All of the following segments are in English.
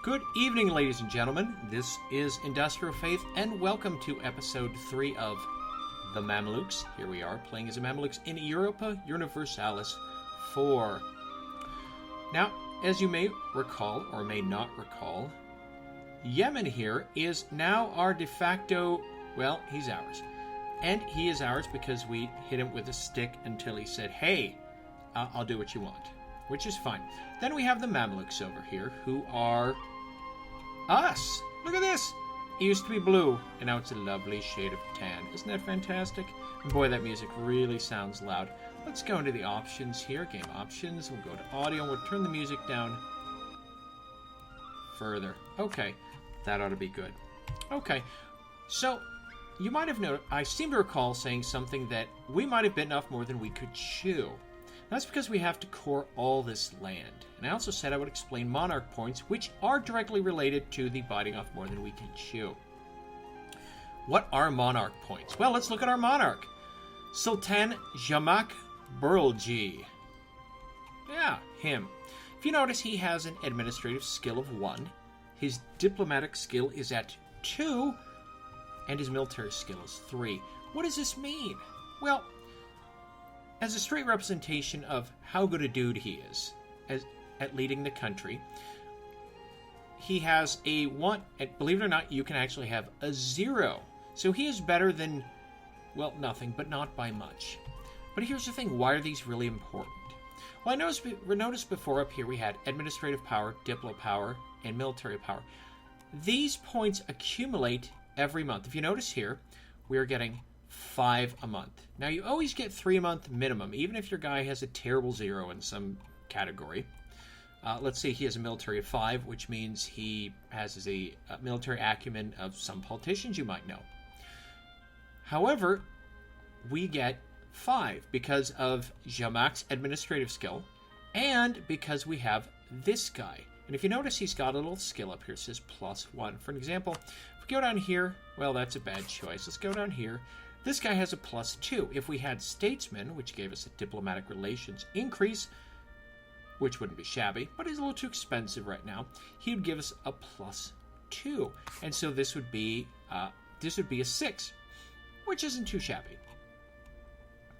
Good evening, ladies and gentlemen. This is Industrial Faith, and welcome to episode 3 of the Mamluks. Here we are, playing as the Mamluks in Europa Universalis IV. Now, as you may recall, or may not recall, Yemen here is now our de facto, well, he's ours. And he is ours because we hit him with a stick until he said, hey, I'll do what you want. Which is fine. Then we have the Mamluks over here, who are us. Look at this. It used to be blue, and now it's a lovely shade of tan. Isn't that fantastic? And boy, that music really sounds loud. Let's go into the options here. Game options. We'll go to audio, and we'll turn the music down further. Okay, that ought to be good. Okay, so you might have noticed, I seem to recall saying something that we might have bitten off more than we could chew. That's because we have to core all this land. And I also said I would explain monarch points, which are directly related to the biting off more than we can chew. What are monarch points? Well, let's look at our monarch. Sultan Jamak Burlji. Yeah, him. If you notice, he has an administrative skill of 1. His diplomatic skill is at 2. And his military skill is 3. What does this mean? Well, as a straight representation of how good a dude he is at leading the country, he has a 1, and believe it or not, you can actually have a 0. So he is better than, well, nothing, but not by much. But here's the thing, why are these really important? Well, I noticed before up here we had administrative power, diplo power, and military power. These points accumulate every month. If you notice here, we are getting 5 a month. Now, you always get 3 a month minimum, even if your guy has a terrible 0 in some category. Let's say he has a military of 5, which means he has a military acumen of some politicians you might know. However, we get 5 because of Jamak's administrative skill and because we have this guy. And if you notice, he's got a little skill up here. It says +1. For an example, if we go down here, well, that's a bad choice. Let's go down here. This guy has a +2. If we had statesman, which gave us a diplomatic relations increase, which wouldn't be shabby, but is a little too expensive right now, he would give us a +2. And so this would be a 6, which isn't too shabby.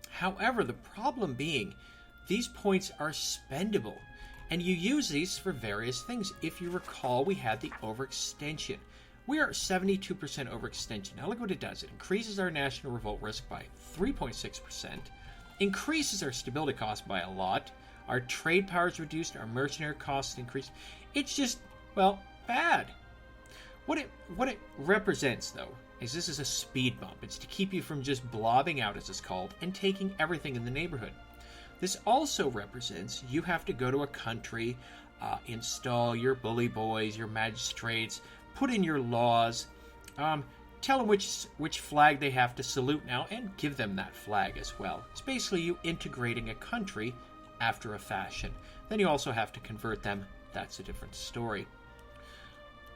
However, the problem being, these points are spendable. And you use these for various things. If you recall, we had the overextension. We are 72% overextension. Now look what it does. It increases our national revolt risk by 3.6%, increases our stability cost by a lot, our trade power is reduced, our mercenary costs increase. It's just, well, bad. What it represents, though, is this is a speed bump. It's to keep you from just blobbing out, as it's called, and taking everything in the neighborhood. This also represents you have to go to a country, install your bully boys, your magistrates, put in your laws, tell them which flag they have to salute now, and give them that flag as well. It's basically you integrating a country after a fashion. Then you also have to convert them. That's a different story.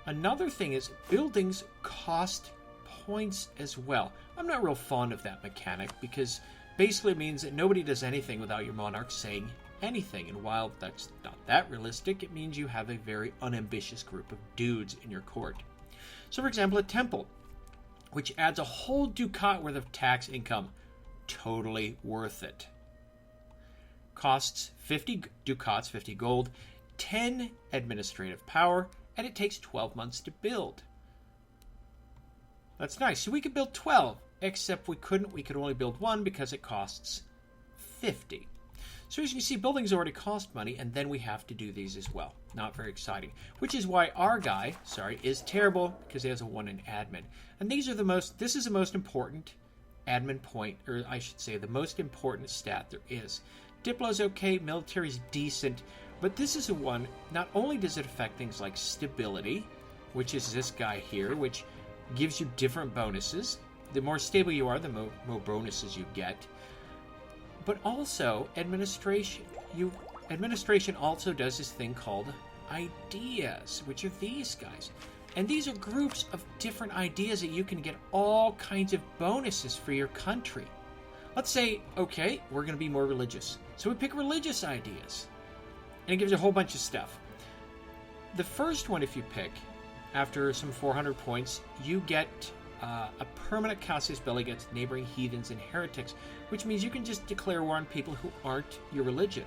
Another thing is buildings cost points as well. I'm not real fond of that mechanic because basically it means that nobody does anything without your monarch saying anything. And while that's not that realistic, it means you have a very unambitious group of dudes in your court. So for example, a temple, which adds a whole ducat worth of tax income, totally worth it. Costs 50 ducats, 50 gold, 10 administrative power, and it takes 12 months to build. That's nice. So we could build 12, except we couldn't. We could only build 1 because it costs 50. So as you can see, buildings already cost money, and then we have to do these as well. Not very exciting. Which is why our guy, is terrible because he has a 1 in admin. And this is the most important admin point, or I should say the most important stat there is. Diplo's okay, military's decent, but this is a one, not only does it affect things like stability, which is this guy here, which gives you different bonuses. The more stable you are, the more bonuses you get. But also, administration. Administration also does this thing called ideas, which are these guys. And these are groups of different ideas that you can get all kinds of bonuses for your country. Let's say, okay, we're going to be more religious. So we pick religious ideas. And it gives you a whole bunch of stuff. the first one, if you pick, after some 400 points, you get a permanent casus belli against neighboring heathens and heretics, which means you can just declare war on people who aren't your religion.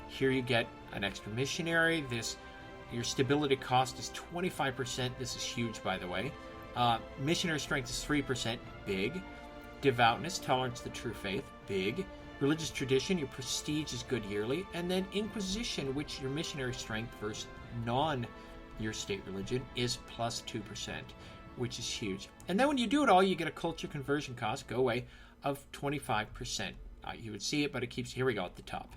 Here you get an extra missionary. Your stability cost is 25%. This is huge, by the way. Missionary strength is 3%. Big. Devoutness, tolerance to the true faith. Big. Religious tradition, your prestige is good yearly. And then Inquisition, which your missionary strength versus your state religion is plus 2%, which is huge. And then when you do it all, you get a culture conversion cost, go away, of 25%. You would see it, but it keeps, here we go at the top.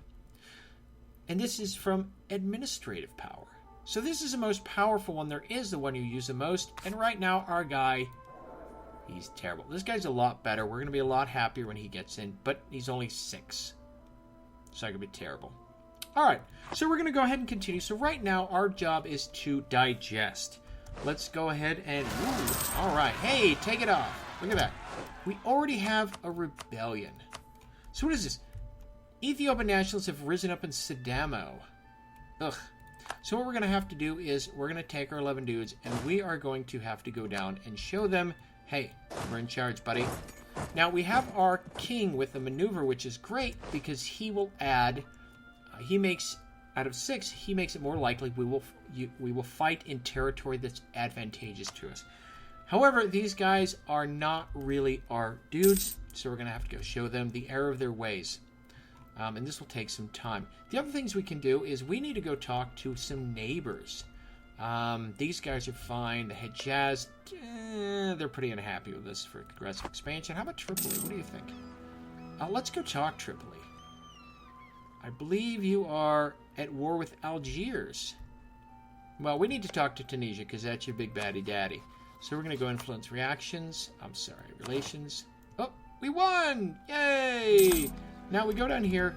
And this is from administrative power. So this is the most powerful one there is, the one you use the most. And right now, our guy, he's terrible. This guy's a lot better. We're going to be a lot happier when he gets in, but he's only 6. So that could be terrible. All right, so we're going to go ahead and continue. So right now, our job is to digest. Let's go ahead and... Ooh, all right. Hey, take it off. Look at that. We already have a rebellion. So what is this? Ethiopian nationalists have risen up in Sidamo. Ugh. So what we're going to have to do is we're going to take our 11 dudes, and we are going to have to go down and show them, hey, we're in charge, buddy. Now, we have our king with the maneuver, which is great because he will add... he makes, out of 6, he makes it more likely we will fight in territory that's advantageous to us. However, these guys are not really our dudes, so we're going to have to go show them the error of their ways. And this will take some time. The other things we can do is we need to go talk to some neighbors. These guys are fine. The Hejaz, they're pretty unhappy with this for aggressive expansion. How about Tripoli? What do you think? Let's go talk Tripoli. I believe you are at war with Algiers. Well, we need to talk to Tunisia because that's your big baddie daddy. So we're going to go influence reactions. I'm sorry, relations. Oh, we won! Yay! Now we go down here.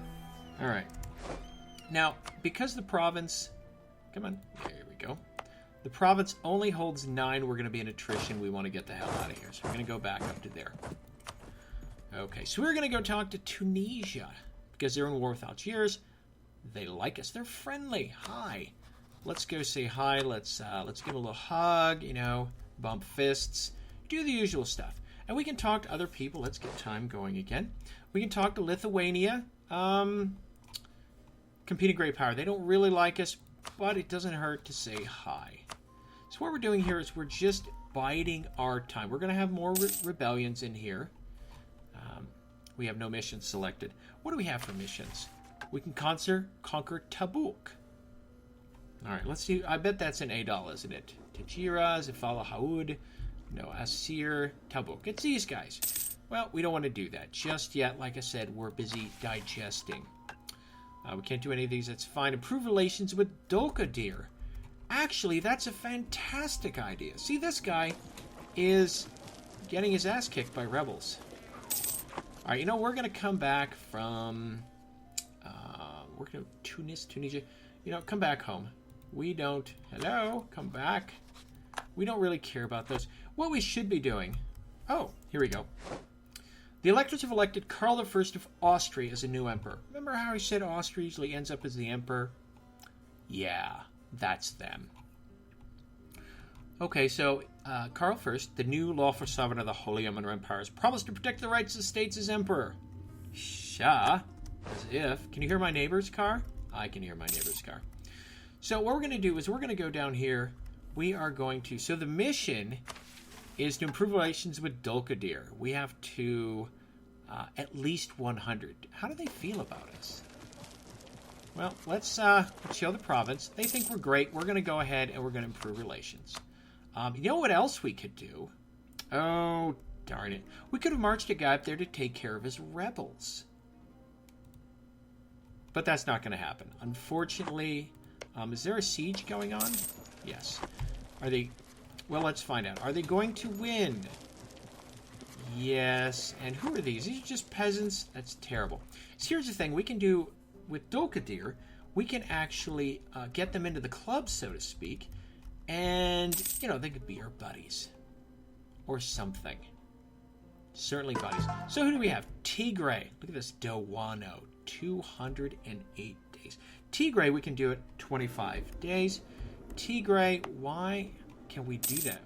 All right. Now, because the province... Come on. There we go. The province only holds 9. We're going to be in attrition. We want to get the hell out of here. So we're going to go back up to there. Okay, so we're going to go talk to Tunisia. Because they're in war with Algiers. They like us. They're friendly. Hi. Let's go say hi. Let's give them a little hug, bump fists. Do the usual stuff. And we can talk to other people. Let's get time going again. We can talk to Lithuania. Competing great power. They don't really like us, but it doesn't hurt to say hi. So what we're doing here is we're just biding our time. We're going to have more rebellions in here. We have no missions selected. What do we have for missions? We can conquer Tabuk. All right, let's see. I bet that's an Adal, isn't it? Tajira, Zafala Haoud, no, Asir, Tabuk. It's these guys. Well, we don't want to do that just yet. Like I said, we're busy digesting. We can't do any of these. That's fine. Improve relations with Dulkadir. Actually, that's a fantastic idea. See, this guy is getting his ass kicked by rebels. All right, we're going to come back from... we're going to Tunisia. Come back home. We don't... Hello? Come back. We don't really care about those. What we should be doing... Oh, here we go. The electors have elected Karl I of Austria as a new emperor. Remember how I said Austria usually ends up as the emperor? Yeah, that's them. Okay, so Karl I, the new lawful sovereign of the Holy Roman Empire, has promised to protect the rights of the states as emperor. As if. Can you hear my neighbor's car? I can hear my neighbor's car. So what we're going to do is we're going to go down here. We are going to... So the mission is to improve relations with Dulkadir. We have to at least 100. How do they feel about us? Well, let's show the province. They think we're great. We're going to go ahead and we're going to improve relations. You know what else we could do? Oh, darn it. We could have marched a guy up there to take care of his rebels. But that's not going to happen. Unfortunately, is there a siege going on? Yes. Are they... Well, let's find out. Are they going to win? Yes. And who are these? These are just peasants? That's terrible. So here's the thing. We can do... With Dulkadir, we can actually get them into the club, so to speak. And, they could be our buddies. Or something. Certainly buddies. So who do we have? Tigray. Look at this. Dowano. 208 days. Tigray, we can do it 25 days. Tigray, why can we do that?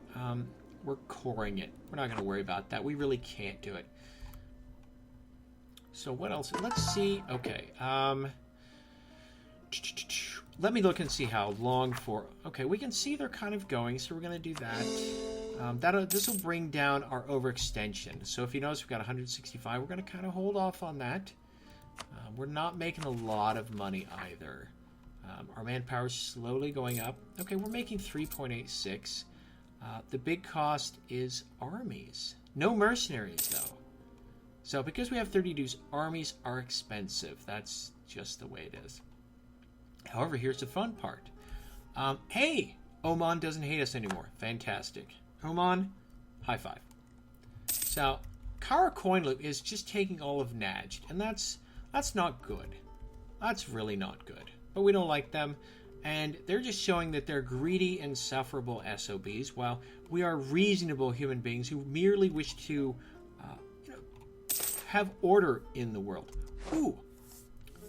We're coring it. We're not going to worry about that. We really can't do it. So what else? Let's see. Okay. Let me look and see how long for... Okay, we can see they're kind of going, so we're going to do that. This will bring down our overextension. So if you notice, we've got 165. We're going to kind of hold off on that. We're not making a lot of money either. Our manpower is slowly going up. Okay, we're making 3.86. The big cost is armies. No mercenaries, though. So because we have 30 dues, armies are expensive. That's just the way it is. However, here's the fun part. Hey, Oman doesn't hate us anymore. Fantastic. Oman, high five. So, Kara Coin Loop is just taking all of Najd, and that's not good. That's really not good. But we don't like them, and they're just showing that they're greedy, insufferable SOBs, while we are reasonable human beings who merely wish to, have order in the world. Ooh.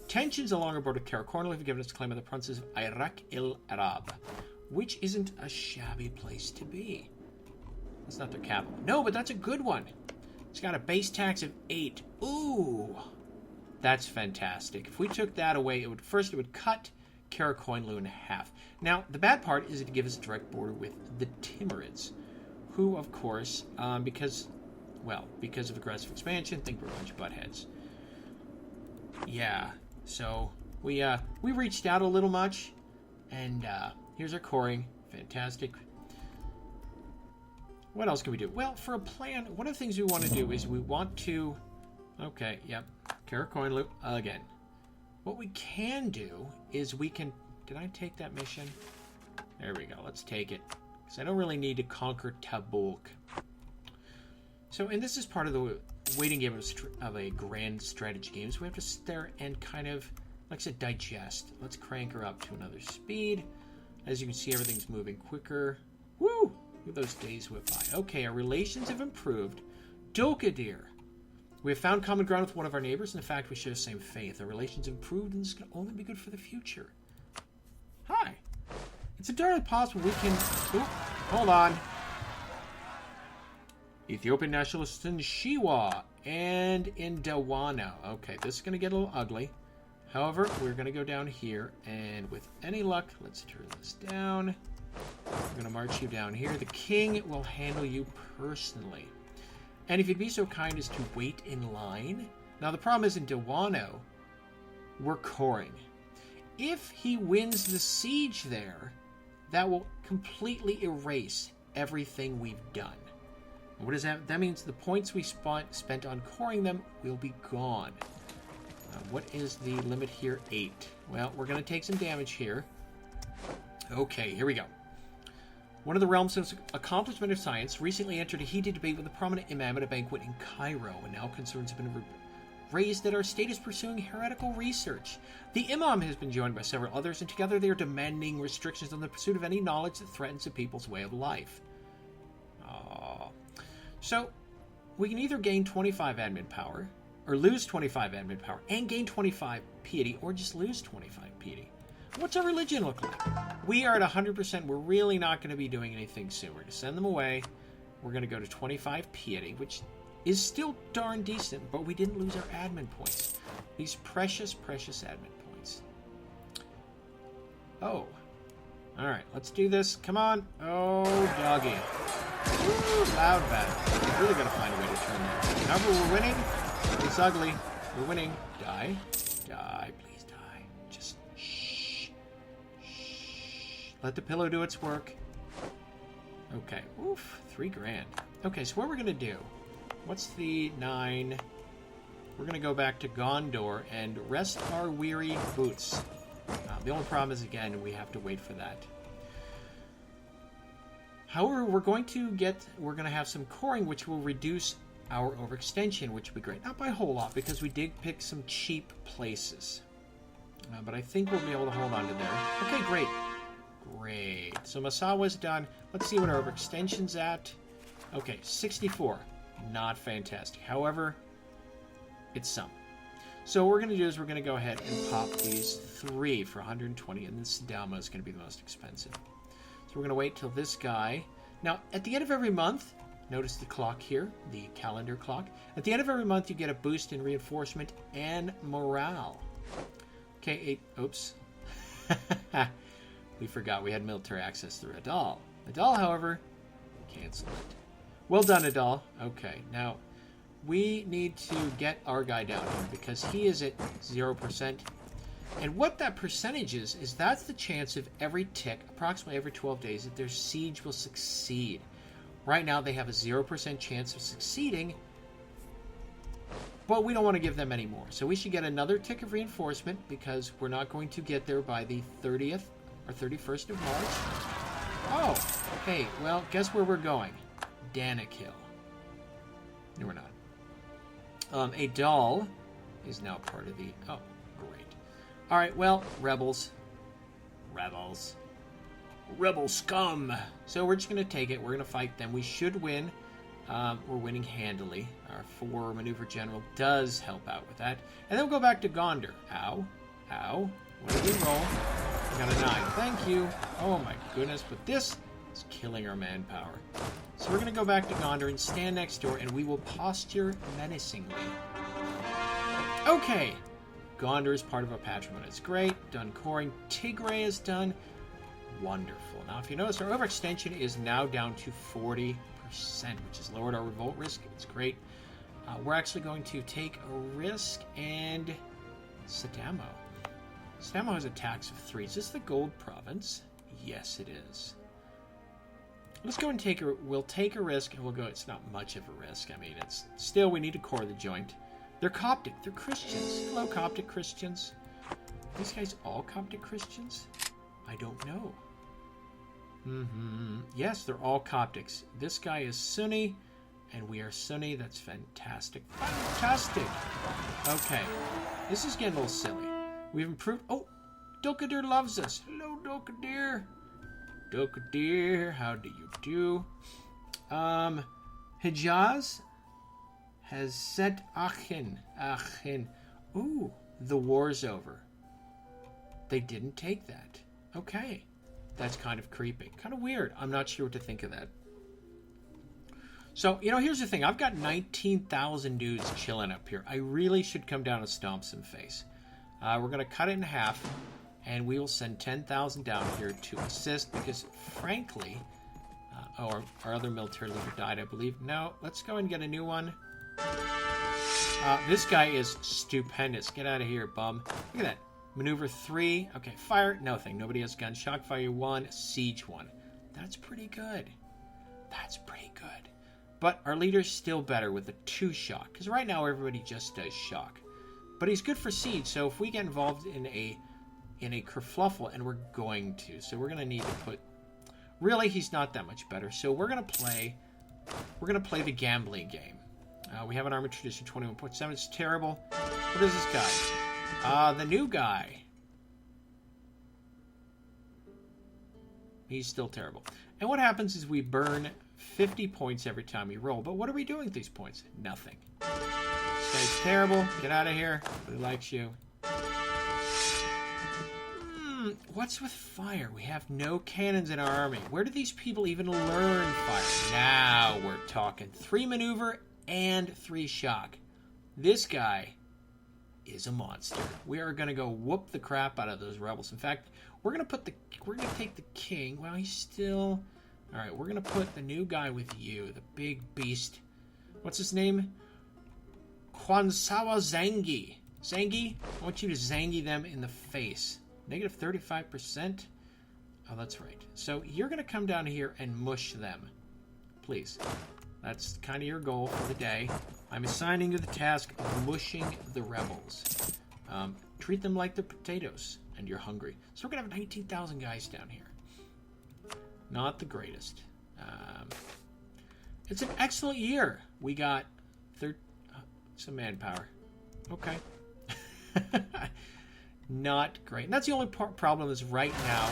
Tensions along our border with Kara Coin Loop have given us a claim of the provinces of Iraq el Arab, which isn't a shabby place to be. That's not their capital. No, but that's a good one. It's got a base tax of 8. Ooh. That's fantastic. If we took that away, it would cut Kara Coin Loop in half. Now, the bad part is it gives us a direct border with the Timurids, who, of course, because of aggressive expansion, think we're a bunch of buttheads. Yeah, so we reached out a little much, and here's our coring. Fantastic. What else can we do? Well, for a plan, one of the things we want to do is we want to... Okay, yep. Kara Coin Loop again. What we can do is we can... Did I take that mission? There we go. Let's take it. Because I don't really need to conquer Tabuk. So, and this is part of the waiting game of a grand strategy game. So we have to sit there and kind of, like I said, digest. Let's crank her up to another speed. As you can see, everything's moving quicker. Woo! Look at those days whip by. Okay, our relations have improved. Dokadir. We have found common ground with one of our neighbors, and in fact, we share the same faith. Our relations improved, and this can only be good for the future. Hi. It's entirely possible we can... Oop, hold on. Ethiopian nationalists in Shiwa and in Dawana. Okay, this is going to get a little ugly. However, we're going to go down here, and with any luck, let's turn this down. We're going to march you down here. The king will handle you personally. And if you'd be so kind as to wait in line. Now, the problem is in Dawano, we're coring. If he wins the siege there, that will completely erase everything we've done. What does that? That means the points we spent on coring them will be gone. What is the limit here? 8. Well, we're going to take some damage here. Okay, here we go. One of the realms of accomplishment of science recently entered a heated debate with a prominent imam at a banquet in Cairo, and now concerns have been raised that our state is pursuing heretical research. The imam has been joined by several others, and together they are demanding restrictions on the pursuit of any knowledge that threatens the people's way of life. So, we can either gain 25 admin power, or lose 25 admin power, and gain 25 piety, or just lose 25 piety. What's our religion look like? We are at 100%. We're really not going to be doing anything soon. We're going to send them away. We're going to go to 25 piety, which is still darn decent, but we didn't lose our admin points. These precious, precious admin points. Oh. Alright, let's do this. Come on. Oh, doggy. Woo, loud battle. We're really going to find a way to turn that. However, we're winning. It's ugly. We're winning. Die. Die. Please die. Just shh. Shh. Let the pillow do its work. Okay. Oof. 3 grand. Okay, so what we're going to do... What's the 9? We're going to go back to Gondor and rest our weary boots. The only problem is, again, we have to wait for that. However, we're going to have some coring, which will reduce our overextension, which will be great. Not by a whole lot, because we did pick some cheap places. But I think we'll be able to hold on to there. Okay, great. Great. So Misawa's done. Let's see what our overextension's at. Okay, 64. Not fantastic. However, it's some. So what we're going to do is we're going to go ahead and pop these 3 for 120, and this Dama is going to be the most expensive. So we're going to wait till this guy... Now, at the end of every month, notice the clock here, the calendar clock. At the end of every month, you get a boost in reinforcement and morale. Okay, oops. We forgot we had military access through Adal. Adal, however, cancel it. Well done, Adal. Okay, now we need to get our guy down here because he is at 0%. And what that percentage is that's the chance of every tick, approximately every 12 days, that their siege will succeed. Right now, they have a 0% chance of succeeding, but we don't want to give them any more. So we should get another tick of reinforcement because we're not going to get there by the 30th or 31st of March. Oh, hey, well, guess where we're going? Danakil. No, we're not. Adal is now part of the... Oh, great. All right, well, rebels. Rebels. Rebel scum. So we're just going to take it. We're going to fight them. We should win. We're winning handily. Our 4 maneuver general does help out with that. And then we'll go back to Gondar. Ow. Ow. What did we roll? We got a 9. Thank you. Oh, my goodness. But this is killing our manpower. So we're going to go back to Gondar and stand next door, and we will posture menacingly. Okay. Gondar is part of our patrimony. It's great. Done coring. Tigray is done. Wonderful. Now, if you notice, our overextension is now down to 40%, which has lowered our revolt risk. It's great. We're actually going to take a risk and... Sadamo. Sadamo has a tax of 3. Is this the gold province? Yes, it is. Let's go and take a... We'll take a risk, and we'll go... It's not much of a risk. I mean, it's... Still, we need to core the joint. They're Coptic. They're Christians. Hello, Coptic Christians. Are these guys all Coptic Christians? I don't know. Yes, they're all Coptics. This guy is Sunni, and we are Sunni. That's fantastic. Fantastic! Okay. This is getting a little silly. We've improved... Oh! Dokadir loves us. Hello, Dokadir. Dokadir, how do you do? Hijaz has set Achin. Ooh, the war's over. They didn't take that. Okay. That's kind of creepy. Kind of weird. I'm not sure what to think of that. So, here's the thing. I've got 19,000 dudes chilling up here. I really should come down and stomp some face. We're going to cut it in half, and we will send 10,000 down here to assist because, frankly... our other military leader died, I believe. No, let's go and get a new one. This guy is stupendous. Get out of here, bum. Look at that. Maneuver 3. Okay, fire. Nothing. Nobody has guns. Shock fire 1. Siege 1. That's pretty good. That's pretty good. But our leader's still better with a 2 shock. Because right now everybody just does shock. But he's good for siege. So if we get involved in a kerfluffle, and we're going to. So we're going to need to put... Really, he's not that much better. So we're going to play the gambling game. We have an army tradition 21.7. It's terrible. What is this guy? The new guy. He's still terrible. And what happens is we burn 50 points every time we roll. But what are we doing with these points? Nothing. This guy's terrible. Get out of here. Nobody likes you. What's with fire? We have no cannons in our army. Where do these people even learn fire? Now we're talking. 3 maneuver and 3 shock. This guy is a monster. We are going to go whoop the crap out of those rebels. In fact, we're going to take the king. Well, he's still... All right, we're going to put the new guy with you, the big beast. What's his name? Kwansawa Zangi. Zangi, I want you to Zangi them in the face. Negative 35%. Oh, that's right. So you're going to come down here and mush them. Please. That's kind of your goal for the day. I'm assigning you the task of mushing the rebels. Treat them like they're potatoes, and you're hungry. So we're going to have 19,000 guys down here. Not the greatest. It's an excellent year. We got some manpower. Okay. Not great. And that's the only problem is right now,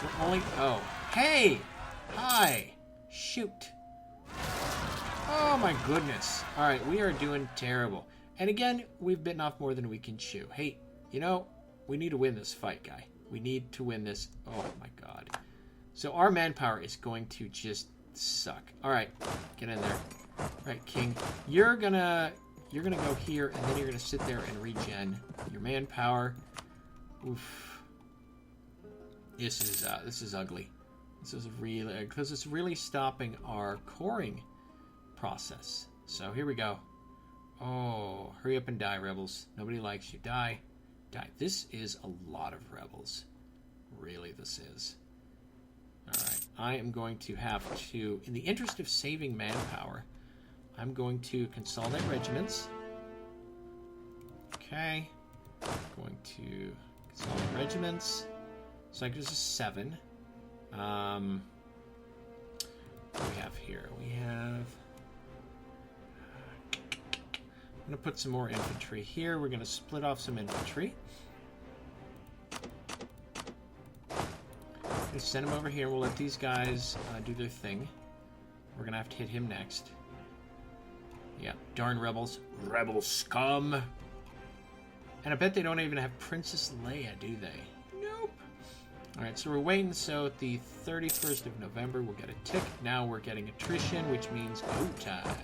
we're only... Oh. Hey! Hi! Shoot. Oh my goodness. Alright, we are doing terrible. And again, we've bitten off more than we can chew. Hey, we need to win this fight, guy. We need to win this. Oh my god. So our manpower is going to just suck. All right, get in there. All right, King, you're gonna go here, and then you're gonna sit there and regen your manpower. Oof. This is ugly. This is really, because it's really stopping our coring process. So here we go. Oh, hurry up and die, rebels. Nobody likes you. Die. Die. This is a lot of rebels. Really, this is. Alright, I am going to have to, in the interest of saving manpower, I'm going to consolidate regiments. Okay. Going to consolidate regiments. So I guess it's 7. What do we have here? We have... I'm going to put some more infantry here. We're going to split off some infantry. Just send him over here. We'll let these guys do their thing. We're going to have to hit him next. Yeah, darn rebels. Rebel scum. And I bet they don't even have Princess Leia, do they? Nope. Alright, so we're waiting. So the 31st of November, we'll get a tick. Now we're getting attrition, which means go time.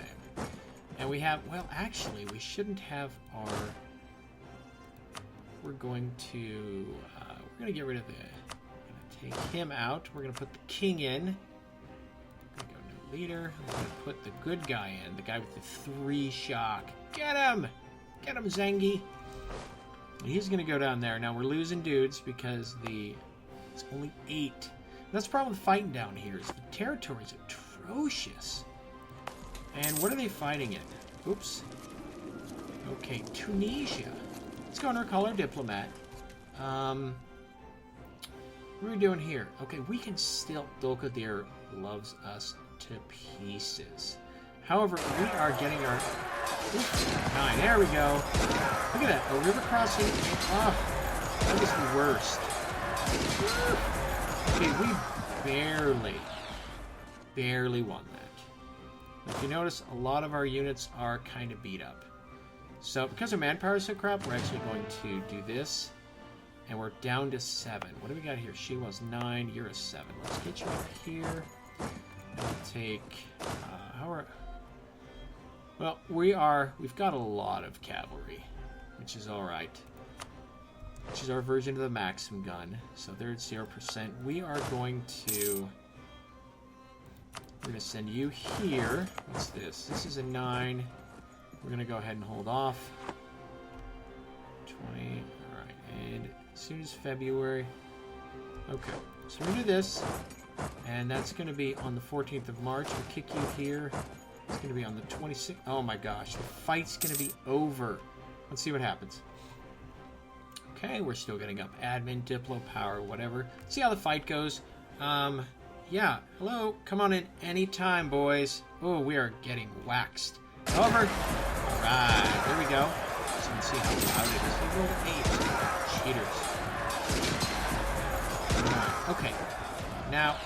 And we have, well, actually, we shouldn't have our... We're going to get rid of the... Take him out. We're going to put the king in. We're going to go new leader. We're going to put the good guy in. The guy with the 3 shock. Get him! Get him, Zengi! And he's going to go down there. Now, we're losing dudes because it's only 8. And that's the problem with fighting down here is the territory's atrocious. And what are they fighting in? Oops. Okay, Tunisia. Let's go and recall our diplomat. What are we doing here? Okay, we can still... Dolkadir loves us to pieces. However, we are getting our... Oops, 9. There we go. Look at that. A river crossing. Oh, that was the worst. Okay, we barely won that. If you notice, a lot of our units are kind of beat up. So, because our manpower is so crap, we're actually going to do this. And we're down to 7. What do we got here? She was 9. You're a 7. Let's get you up here. We'll take... Well, we've got a lot of cavalry, which is alright. Which is our version of the Maxim gun. So they're at 0%. We are going to... We're going to send you here. What's this? This is a 9. We're going to go ahead and hold off. 20. Alright, and... as soon as February. Okay, so we do this, and that's going to be on the 14th of March. We'll kick you here. It's going to be on the 26th. Oh my gosh, the fight's going to be over. Let's see what happens. Okay, we're still getting up admin, diplo, power, whatever. See how the fight goes. Yeah, hello, come on in anytime, boys. Oh, we are getting waxed. Over. All right, there we go. So you can see how loud it is. We rolled 8. Cheaters. Okay. Now,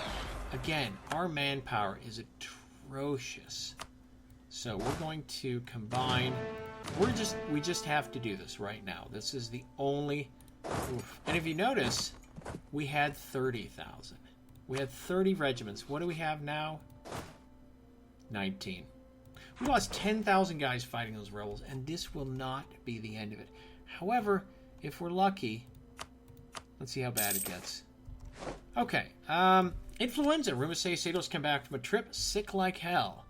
again, our manpower is atrocious. So we're going to combine. We just have to do this right now. This is the only. Oof. And if you notice, we had 30,000. We had 30 regiments. What do we have now? 19. We lost 10,000 guys fighting those rebels, and this will not be the end of it. However, if we're lucky, let's see how bad it gets. Okay, influenza. Rumors say sailors come back from a trip sick like hell.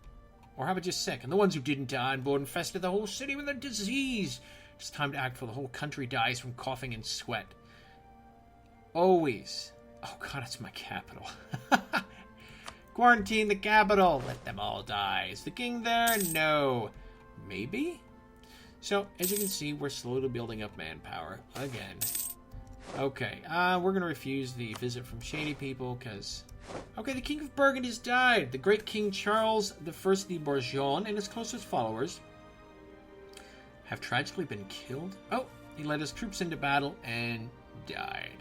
Or how about just sick? And the ones who didn't die on board infested the whole city with a disease. It's time to act before the whole country dies from coughing and sweat. Always. Oh god, it's my capital. Quarantine the capital. Let them all die. Is the king there? No. Maybe? So, as you can see, we're slowly building up manpower again. Okay, we're going to refuse the visit from shady people, because... Okay, the King of Burgundy has died. The great King Charles I de Bourgogne and his closest followers have tragically been killed. Oh, he led his troops into battle and died.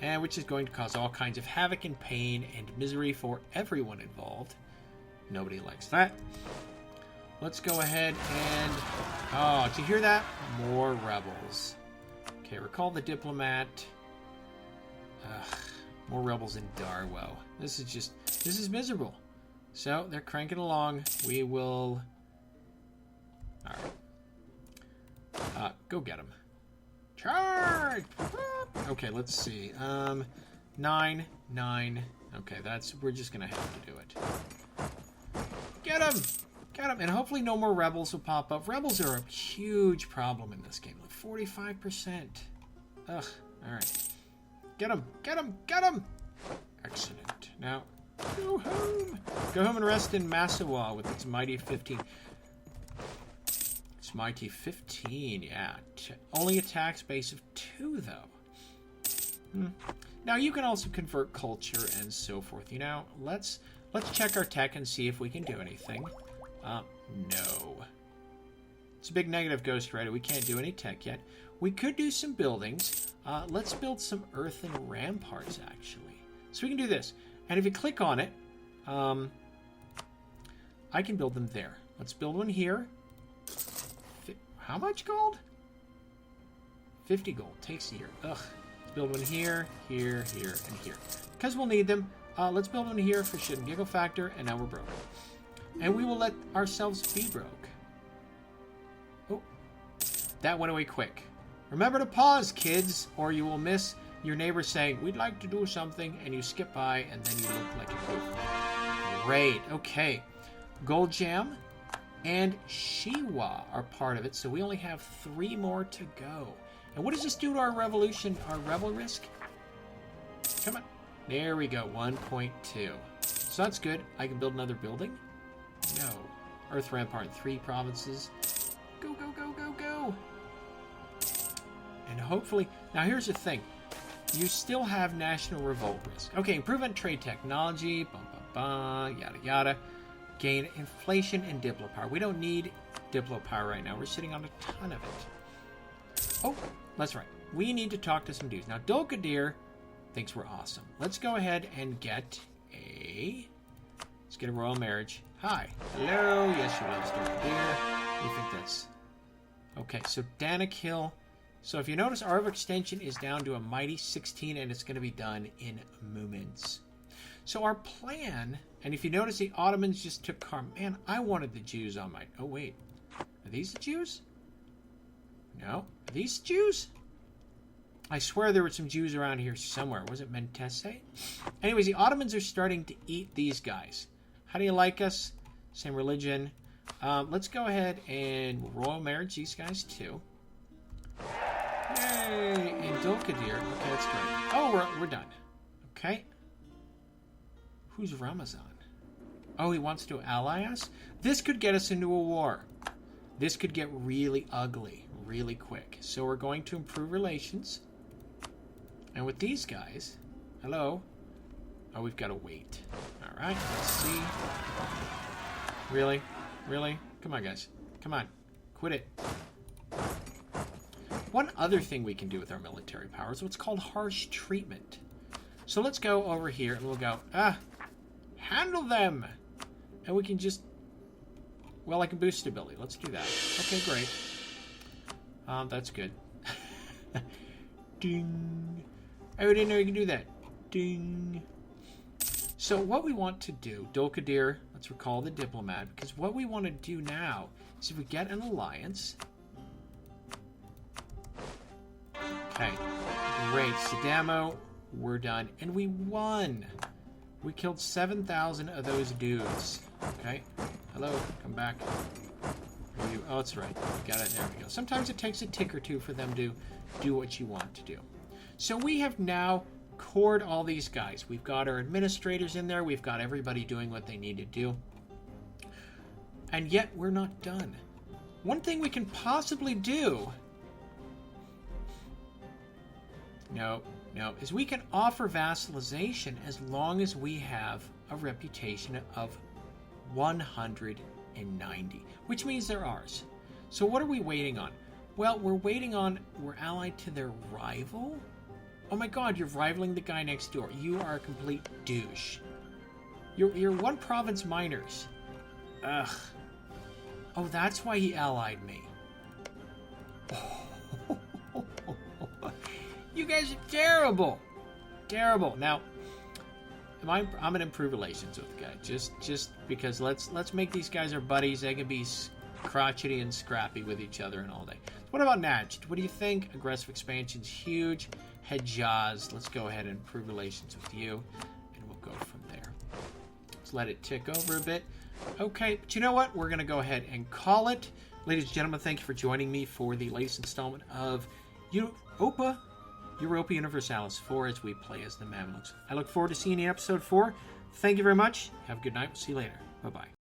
And which is going to cause all kinds of havoc and pain and misery for everyone involved. Nobody likes that. Let's go ahead and... Oh, did you hear that? More rebels. Okay, recall the diplomat. More rebels in Darwo. This is miserable. So, they're cranking along. We will... Alright. Go get them. Charge! Okay, let's see. 9. Okay, we're just gonna have to do it. Get him! Get him! And hopefully no more rebels will pop up. Rebels are a huge problem in this game. Like 45%. Ugh. Alright. Get him! Get him! Get him! Excellent. Now, go home! Go home and rest in Misawa with its mighty 15. It's mighty 15, yeah. Only attacks base of 2, though. Now, you can also convert culture and so forth. You know, let's check our tech and see if we can do anything. No. It's a big negative, Ghost Rider. We can't do any tech yet. We could do some buildings. Let's build some earthen ramparts, actually. So we can do this. And if you click on it, I can build them there. Let's build one here. How much gold? 50 gold. Takes a year. Ugh. Let's build one here, here, here, and here. Because we'll need them. Let's build one here for shit and giggle factor, and now we're broke. And we will let ourselves be broke. Oh. That went away quick. Remember to pause, kids, or you will miss your neighbor saying, we'd like to do something, and you skip by, and then you look like a goof. Great. Okay. Gold Jam and Shiwa are part of it, so we only have 3 more to go. And what does this do to our revolution, our rebel risk? Come on. There we go, 1.2. So that's good. I can build another building? No. Earth Rampart, 3 provinces. Go, go, go, go, go! And hopefully... Now here's the thing. You still have national revolt risk. Okay, improvement trade technology, yada yada. Gain inflation and diplo power. We don't need diplo power right now. We're sitting on a ton of it. Oh, that's right. We need to talk to some dudes. Now, Dolkadir thinks we're awesome. Let's go ahead and get a... Let's get a royal marriage. Hi. Hello. Yes, she loves Dolkadir. You think that's... Okay, so Danakil. So if you notice, our overextension is down to a mighty 16, and it's going to be done in moments. So our plan, and if you notice, the Ottomans just took Karm. Man, I wanted the Jews on my... Oh, wait. Are these the Jews? No. Are these Jews? I swear there were some Jews around here somewhere. Was it Mentese? Anyways, the Ottomans are starting to eat these guys. How do you like us? Same religion. Let's go ahead and royal marriage these guys, too. Yay! And Dolkadir. Okay, that's great. Oh, we're done. Okay. Who's Ramazan? Oh, he wants to ally us? This could get us into a war. This could get really ugly really quick. So we're going to improve relations. And with these guys... Hello? Oh, we've got to wait. Alright, let's see. Really? Really? Come on, guys. Come on. Quit it. One other thing we can do with our military power is what's called harsh treatment. So let's go over here and we'll go, handle them! And we can just... Well, I can boost stability. Let's do that. Okay, great. That's good. Ding. Oh, I didn't know you could do that. Ding. So what we want to do, Dolkadir, let's recall the diplomat, because what we want to do now is if we get an alliance... Okay, great. Sadamo, we're done. And we won! We killed 7,000 of those dudes. Okay. Hello, come back. You, oh, that's right. You got it. There we go. Sometimes it takes a tick or two for them to do what you want to do. So we have now cored all these guys. We've got our administrators in there. We've got everybody doing what they need to do. And yet we're not done. One thing we can possibly do... No, is we can offer vassalization as long as we have a reputation of 190, which means they're ours. So what are we waiting on? Well, we're allied to their rival? Oh my god, you're rivaling the guy next door. You are a complete douche. You're one province minors. Ugh. Oh, that's why he allied me. You guys are terrible. Terrible. Now, I'm gonna improve relations with the guy. Just because let's make these guys our buddies. They can be crotchety and scrappy with each other and all day. What about Najd? What do you think? Aggressive expansion's huge. Hejaz, let's go ahead and improve relations with you, and we'll go from there. Let's let it tick over a bit. Okay, but you know what? We're gonna go ahead and call it. Ladies and gentlemen, thank you for joining me for the latest installment of Europa Universalis IV as we play as the Mamluks. I look forward to seeing you in episode 4. Thank you very much. Have a good night. We'll see you later. Bye-bye.